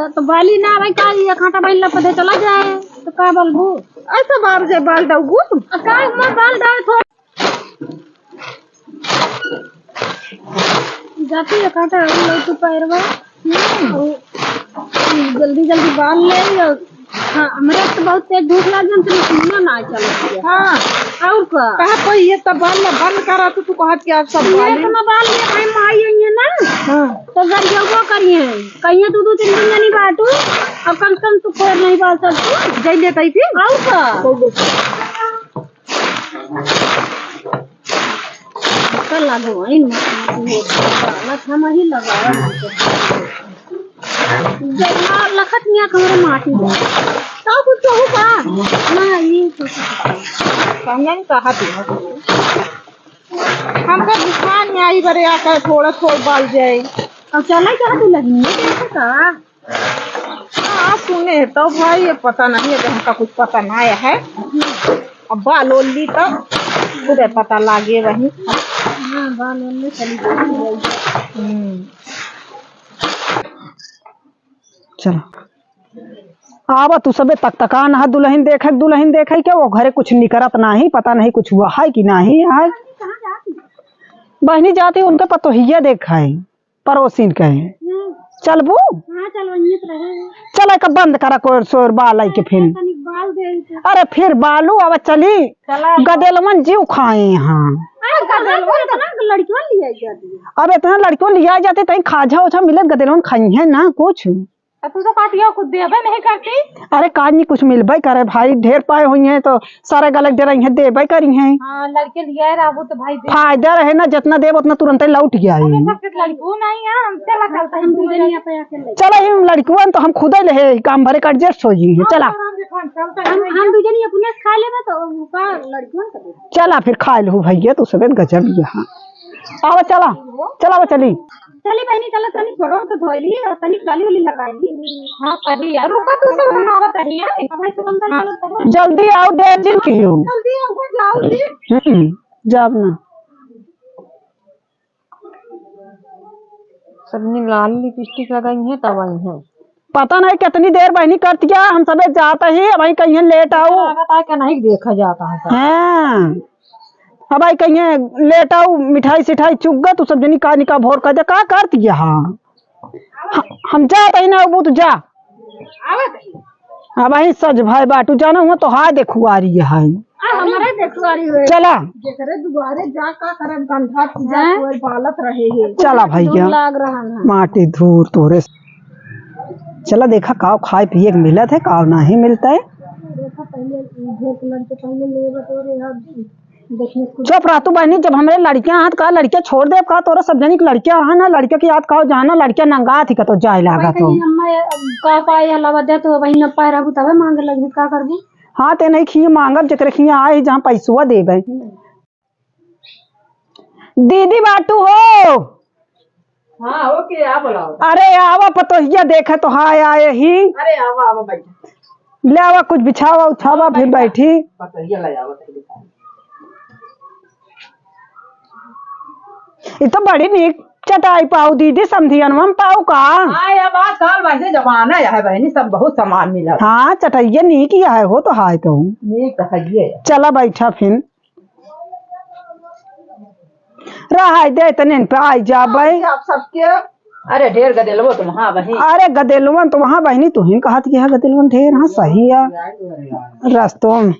तो बाली ना भाई का ये खाटा बाल लपदे चला जाए तो का बोलबू ऐसा बार जे बाल दउगु का हमर बाल डाल थो जाती है खाटा ले तो पैरवा जल्दी जल्दी बाल ले हाँ हमरा तो बहुत तेज भूख लागन तो सुनना ना चल हाँ और का कहा कोई ये तब बाल बंद करा तो तू कहत कि आप सब ये तो मैं बाल ले भाई माई है ना हां तो घर जाओ करिए कहिए तू 2-3 दिन नहीं बाटू अब कम से कम तू खोर नहीं बाल सकती जई लेतई फिर और का कल लागो इन ना हम ही लगा जमा लखत मिया हमरे माटी तो कुछ हो का ना ये तो समझ कहा तू हमका दुकान में आई बरे आकर थोड़ा थोड़ा बाल जाए अब चला क्या तू लगी है कैसे का हाँ सुने तो भाई ये पता नहीं है तो हमका कुछ पता ना आया है अब बाल ओली तो खुदे पता लागे वही हां बाल में चली गई चलो आवा तू सबे तक ना दुल्हन देखे क्या वो घरे कुछ निकरत नहीं पता नहीं कुछ हुआ है कि नहीं है कहां जाती बहनी जाती उनके पतोहिया देखा है पड़ोसिन कहे चलबू हां चलो ये तो रहे चल का बंद करा कोर सोर बाल आई के फिर तनिक बाल दे अरे फिर बालू अब चली गदेलवन जीव खाए यहाँ लड़कियों लिया जाती अब इतना लड़कियों लिया जाते तई खाजा उछा मिलत गदेलवन खाई है ना कुछ तू तो काटिया खुद देबे नहीं करती अरे काज नहीं कुछ मिलबे करे भाई ढेर पाए हुई हैं तो सारे गलत दे रही है देबे करी हैं हां लड़के लिया रहबो तो भाई फायदा रहे ना जितना देब उतना तुरंत लौट गया है लड़को नहीं है हम चला चलता हम दुनिया पे आके ले चला हम लड़कियों तो हम खुद ही ले काम भरे का एडजस्ट हो जी चला हम दुजनी अपने खा लेबे तो का लड़कियों कर चला फिर खा लू भैया तू सब गजब यहाँ आओ चला चला वो चली चली बहनी चला तनी छोड़ो तो धोइली और तनी गाली वाली लगाई हां कर यार रुका तू सब बनावत है यार चलो जल्दी आओ देर दिन क्यों जल्दी आओ जाओ जी जब ना सबने लाल लिपस्टिक लगाई है तब आई है पता नहीं कितनी देर बहनी करती है हम सब जाते ही वही कहीं लेट आओ लगता है कि नहीं देखा जाता है हाँ अब भाई कहीं लेट आओ मिठाई सिठाई चुग तू सब जनी का निका भोर कर का करती है हाँ हम जाते ही ना वो तू जा हाँ भाई सज भाई बाटू जाना हुआ तो हाय देखू आ रही है हमारे देखो आ रही है चला जेकरे दुआरे जा का करे गंधा जाए और बालत रहे चला भैया लाग रहा है माटी धूर तोरे चला देखा काव खाए पिए के मिलत है काव नहीं मिलता है देखा पहले घेर कलर के पहले ले बटोरे अब देखिए चुप रहा तू बहनी जब हमारे लड़कियां हाथ का लड़कियां छोड़ दे का तोरा सब जनी की लड़कियां है ना लड़कियों की याद का जाना लड़कियां नंगा थी का तो जाए लागा तो अम्मा का पाए हलावा दे तो वही न पाए रहू तबे मांगे लगी का करबी हाँ ते नहीं खी मांगब जकरे खी आए जहाँ पैसुआ देबे दीदी बाटू हो हां ओके आ बुलाओ अरे आवा पतोहिया देखे तो हाय आए ही अरे आवा आवा बैठ ले आवा कुछ बिछावा उछावा फिर बैठी पतोहिया ले आवा ये तो बड़ी नीक चटाई पाऊ दीदी समधियन हम पाऊ का हां अब आजकल वैसे जमाना है बहनी सब बहुत सामान मिला हाँ चटाइया नहीं किया है हो तो हाय तो नीक है चला बैठा फिर रहा दे तने पे आई जा भाई आप सबके अरे ढेर गदेलवो तुम हां बहनी अरे गदेलवन तो वहाँ बहनी तू ही कहत कि है गदेलवन ढेर हाँ सही है रास्तों में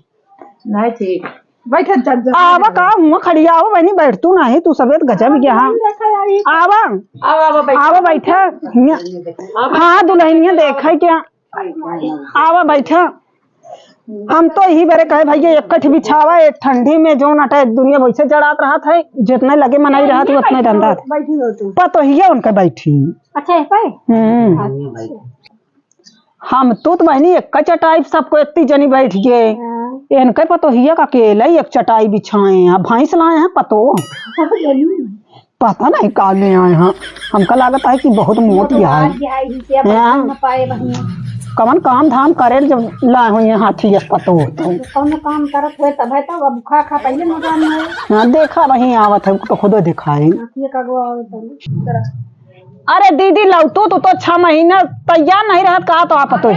नहीं ठीक बैठे जब आवा का हुआ खड़ी आवा बहनी बैठ तू नहीं तू सवेद गजब गया आवा आवा बैठा हाँ दुल्हनिया देखा क्या आवा बैठा हम तो यही बेरे कहे भैया एक कठ बिछावा एक ठंडी में जो नटे दुनिया वैसे जड़ात रहा था जितने लगे मनाई रहा था उतने धंधा पतो ही उनके बैठी अच्छा है पाए हम तो बहनी एक चटाई सबको इतनी जनी बैठ गए इनके पतो ही का अकेला एक चटाई बिछाए हैं भैंस लाए हैं पतो पता नहीं का ले आए हैं हमका लागत है कि बहुत मोटी है कवन काम धाम करे जब लाए हुए हाथी पतो कौन काम करत हुए तब है तो अब खा खा पहले मजा में हाँ देखा वही आवत है तो खुद दिखाई अरे दीदी लौटू तू तो 6 महीना तैयार नहीं रहत कहा तो आप तो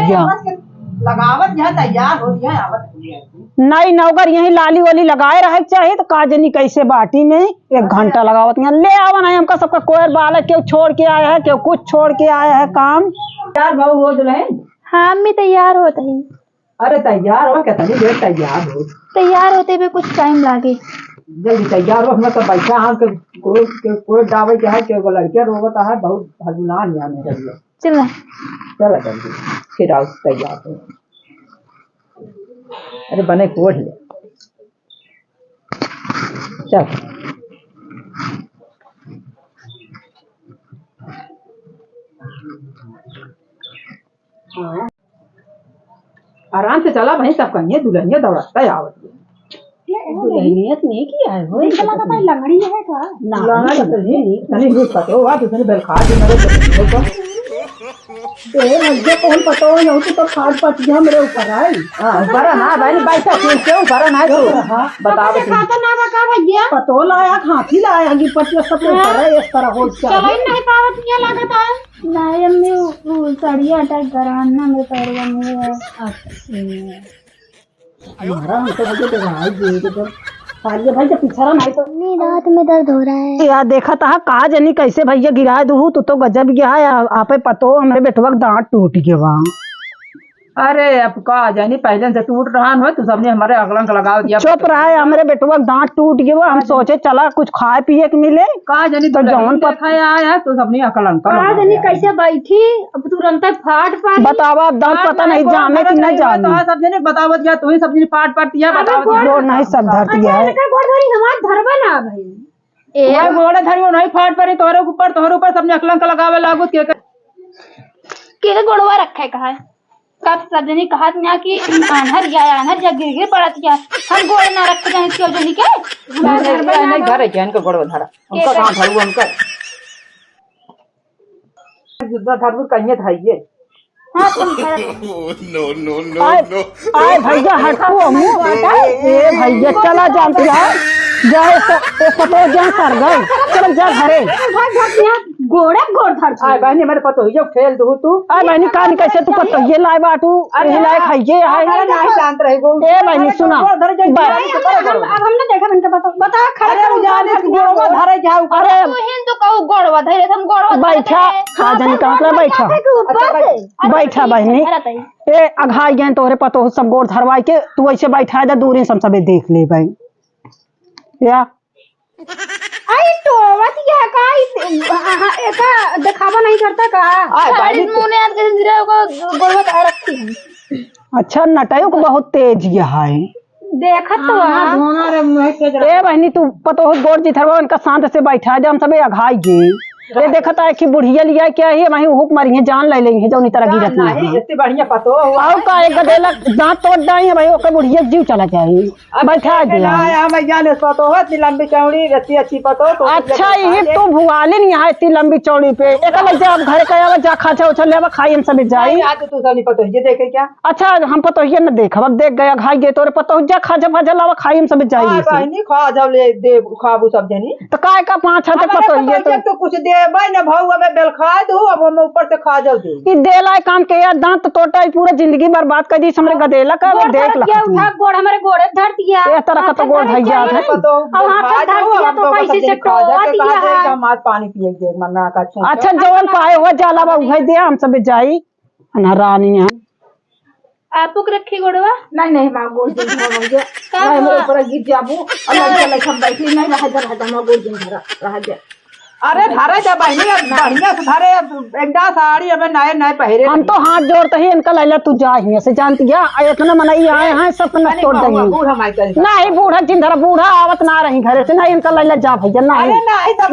लगावत यहाँ तैयार हो गया आवत नहीं नौकर यही लाली वाली लगाए रहे चाहिए तो काजनी कैसे बाटी में 1 घंटा लगावत यहाँ ले आवा नहीं हमका सबका कोयर बाल है क्यों छोड़ के आया है क्यों कुछ छोड़ के आया है काम तैयार भाव हो दुल्हन। हाँ अम्मी तैयार होते ही। अरे तैयार हो कितनी देर तैयार हो तैयार होते हुए कुछ टाइम लागे। जल्दी तैयार हो हम तो बैठा हाँ कोई डावे के है के लड़कियां रोवता है बहुत भगुलान यहाँ में चल चला जल्दी फिर आओ तैयार हो। अरे बने कोढ़ ले चल आराम से चला भाई सब कहिए दुल्हनिया दौड़ता है आवत दुल्हनियत नहीं किया है वो लंगड़ी है का लंगड़ा तो नहीं तनी भी पतो हुआ तो तनी बेलखा दे मेरे ए मुझे कौन पता हो यू तो खाट पटिया मेरे ऊपर आई हां ऊपर ना भाई बैठा क्यों ऊपर ना तो बताओ खाता ना बका भैया पतो लाया खांसी लाया कि पटिया सब ऊपर है इस तरह हो चलो नहीं पावत नहीं लगता है नहीं अम्मी वो सड़िया अटैक कराना मेरे पैरवा में है। हमारा हम तो मुझे तो भाई दे तो पालिए भाई जब पिछड़ा नहीं तो रात में दर्द हो रहा है यार देखा था कहा जनी कैसे भैया गिरा दू तो गजब गया है आपे पतो हमारे बेटवा का दांत टूट गया वहाँ। अरे अब का जानी पहले से टूट रहा हो तो सबने हमारे अगलंक लगा दिया चुप रहा है हमारे बेटवा का दांत टूट गया हम सोचे चला कुछ खाए पिए के मिले का जानी तो जौन खाया आया तो सबने अकलंक कहा जानी कैसे बैठी अब तुरंत फाट पाई बतावा अब दांत पता नहीं जाने कि न जाने तो सब जने बतावत गया तू ही सब जने पाट पाट दिया बतावत गोड़ नहीं सब धरती है गोड़ धरी हमार धरबा ना भाई ए गोड़ धरियो नहीं फाट पड़े तोरे ऊपर सबने अकलंक लगावे लागू के गोड़वा रखे कहा कब सब जनी कहा कि अनहर जा गिर पड़त या हम गोड़ ना रख जाए क्यों जनी के नहीं धरे के इनको गोड़ धरा उनका कहां धरू उनका जुद्दा धरू कहिए थाइए हां तुम no, no, no, no. आए भैया हटो मुंह ए भैया चला जानती है जाए पतो जा सर गए चल जा घरे गोड़ धर आए बहनी मेरे पतो ही जो खेल दू तू आए बहनी कान कैसे तू पतो ये लाए बाटू ये लाए खाइए अरे नहीं शांत रहे गो ए बहनी सुना अब हमने देखा मैंने बता अरे जाने गोड़वा धरे जाऊ अरे तू हिंदू कहू गोड़वा धरे हम गोड़वा बैठा काजन का मतलब बैठा बैठा बहनी ए अघाई गए तोहरे पतो सब गोड़ धरवाई के तू ऐसे बैठा दे दूरी सब सबे देख ले भाई या आई तो वतिया का एका दिखावा नहीं करता का सारी मुने आज के दिन को गोड़वा धर रखी है। अच्छा नटायो को बहुत तेज ये है देखत तो धोना रे मुंह के ए बहनी तू पतो गोड़ जी धरवा उनका शांत से बैठा जा हम सबे अघाई गए ये देखता है कि बुढ़िया लिया क्या है वही हुक मारी है जान ले लेंगे जो तरह गिरत नहीं इतनी बढ़िया पतो आओ का एक गदेला दांत तोड़ दाई है भाई ओके बुढ़िया जीव चला जाए बैठा दिया आया मैं जाने पतो है इतनी लंबी चौड़ी अच्छी अच्छी पतो तो अच्छा ये तो भुआली नहीं है इतनी लंबी चौड़ी पे एक लग जा घर का जा खाचा उछल ले खाई हम सब जाई आज तो सब नहीं पतो ये देखे क्या अच्छा हम पतो ये न देख अब देख गया खाई गए तोरे पतो जा खाजा फाजा लावा खाई हम सब जाई बहनी खा जाओ ले दे खाबू सब जनी तो काय का 5 हाथ पतो ये तो कुछ दे भाई ना भाऊ अब बेल खा दो अब हम ऊपर से खा जाओ दे ये देला काम के यार दांत तोटा पूरा जिंदगी बर्बाद कर दी हमरे गदेला का देख ला उठा गोड़ हमारे गोड़े धर दिया ये तरह का तो गोड़ धई जात है अब हाथ से धर दिया तो कैसे से टोवा दिया है हम आज पानी पिए दे मन्ना का छू अच्छा जवन पाए हुआ जाला बा उहे दे हम सब जाई ना रानी है आपको रखी गोड़वा नहीं नहीं मां गोड़ दिन हो गया नहीं मेरे ऊपर गिर जाबू अलग चले हम बैठी नहीं रह जा मां गोड़ दिन रह जा अरे धारे जा बहनी बढ़िया से धारे एकदा साड़ी अब नए नए पहरे हम तो हाथ जोड़ते ही इनका लैला तू जा ही से जानती है इतना मनाई आए हैं सब न तोड़ देंगे बूढ़ा माई कर नहीं बूढ़ा जिंदरा बूढ़ा आवत ना रही घरे से नहीं इनका लैला जा भैया नहीं अरे नहीं तब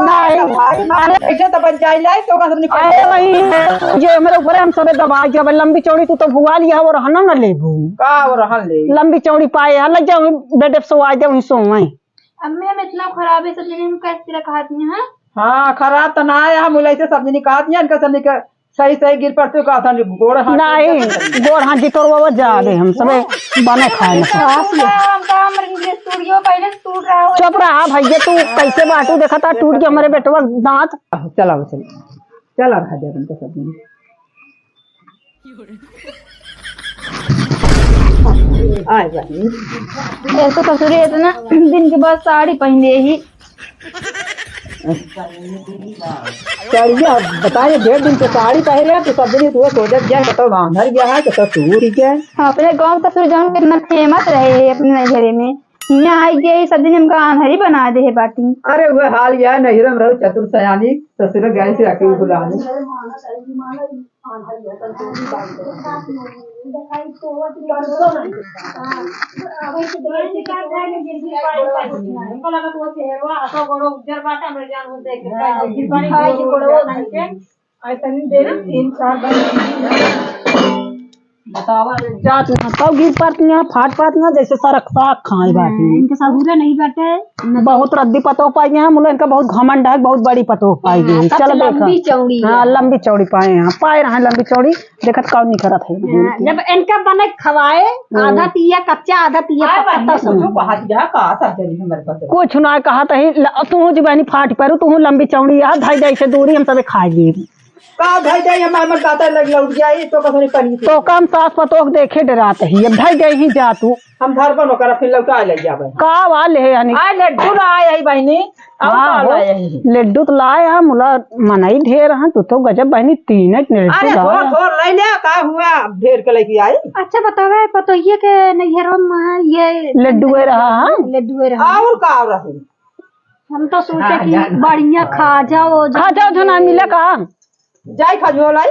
अरे ऐसे तो बन जाई लाई तो का सब निकल अरे वही ये मेरे ऊपर हम सब दबा के लंबी चौड़ी तू तो भुआ लिया और हना न लेबू का और रहन ले लंबी चौड़ी पाए हल जाऊं बेटे सोवाई दे वही सोवाई अम्मी हम इतना खराब है सब जने हम कैसे रखाती हैं हाँ खराब तो ना आया हम उलैसे सब जनी कहा दिया इनका सब निकल सही सही गिर पड़ते का था गोड़ हाथ नहीं गोड़ हाथ जी तोड़ वो जा दे हम सबे बने खाए ना स्टूडियो पहले टूट रहा हो चुप रहा भैया तू कैसे बाटू देखा था टूट के हमारे बेटवा दांत चला चल चला रहा जा बन तो सब आए बहनी ऐसे ससुरे इतना दिन के बाद साड़ी पहने ही चलिए बताइए 1.5 दिन से साड़ी पहले तो सब दिन तू सोचत जाए तो बांधर गया है तो टूर गया है। अपने गाँव ससुर जौन कितना फेमस रहे है अपने नजरे में, यहाँ आई गए सब दिन हमका आंधरी बना दे है बाटी। अरे वो हाल यह नहिरम रहो चतुर सयानी ससुर गए से अकेले बुलाने बतावा जात ना तब गिर पातियां फाट पातियां जैसे सरक साग खाए बाटी। इनके ससुरे नहीं बैठे बहुत रद्दी पतो पाई हैं मुला इनका बहुत घमंड है बहुत बड़ी पतो पाई गई। चल देखा लंबी चौड़ी हाँ लंबी चौड़ी पाए हैं पाए रहे लंबी चौड़ी देखत कौन नहीं करत है। जब इनका बने खवाए आधा पिया कच्चा आधा पिया पक्का कुछ ना कहा तू जबानी फाट पर तू लंबी चौड़ी आ धाई धाई से दूरी हम सब खा ली का भाई जाए हम गाता लग लौट जाए तो कसरी पनी तो कम सास पतोक देखे डराते ही अब भाई गई ही जा तू हम घर पर नौकर फिर लौटा ले जाबे का वाले यानी आ लड्डू लाए है बहनी हाँ लड्डू तो लाए हम मुला मनाई ढेर हां तो गजब बहनी 3 अरे थोड़ ले ले का हुआ ढेर के लेके आई। अच्छा बतावे पतोहिए के नैहरों में ये लड्डू रहा लड्डू रहा और का रही हम तो सोचे कि बढ़िया खा जाओ जो ना मिले का जाई खजोलाई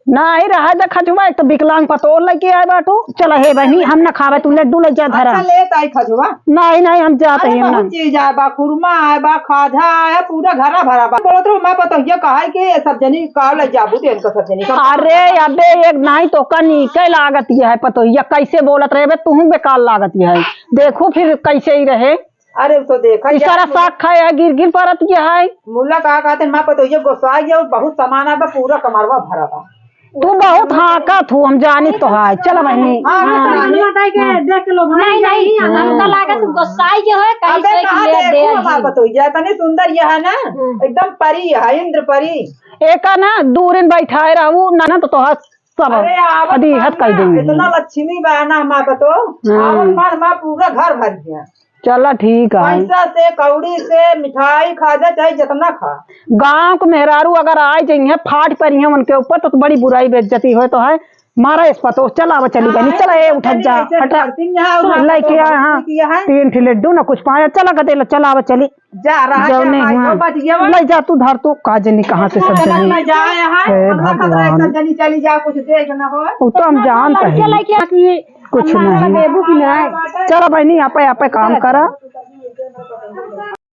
नहीं रहा जा खजुआ एक तो विकलांग पतोर लेके आए बाटू चला हे बहनी हम ना खावे तू लड्डू ले जा धरा अच्छा ले ताई खजुआ नहीं नहीं हम जाते हैं ना चीज आए बा कुरमा आए बा खाजा आए पूरा घरा भरा बा बोलो तो मैं पता ये कहा कि सब जनी का ले जाबू देन को सब जनी अरे अबे एक नहीं तो कनी के लागत ये है पतो ये कैसे बोलत रहे तू बेकार लागत ये है देखो फिर कैसे ही रहे। अरे तो देखा सारा साग खाए है गिर गिर परत ये है मुल्ला कहा कहते मैं पता ये गोसाई है पूरा सामान है पूरा कमरवा भरा बा तू बहुत हाँका थू हम जानी तो है चलो बहनी नहीं हमका लागत गोसाई जो है कैसे दे तनी सुंदर यह है ना एकदम परी है इंद्र परी एक ना दूर बैठाए रहू ना तो तोहर सब अधिहत कर देंगे इतना लक्ष्मी बहना माँ तो माँ पूरा घर भर गया। चलो ठीक है पैसा से कौड़ी से मिठाई खाजा चाहे जितना खा गांव को मेहरारू अगर आए जाइए फाट पर उनके ऊपर तो बड़ी बुराई बेइज्जती हो तो है मारा इस पतो चला वो चली गई चला ये उठ जा हटा लेके आए हाँ 3 लड्डू ना कुछ पाया चला गदे चला वो चली जा रहा ले जा तू धर तू काजनी कहाँ से सब जनी चली जा कुछ देख ना हो तो हम जानते हैं कुछ नहीं चलो बहनी आप काम करा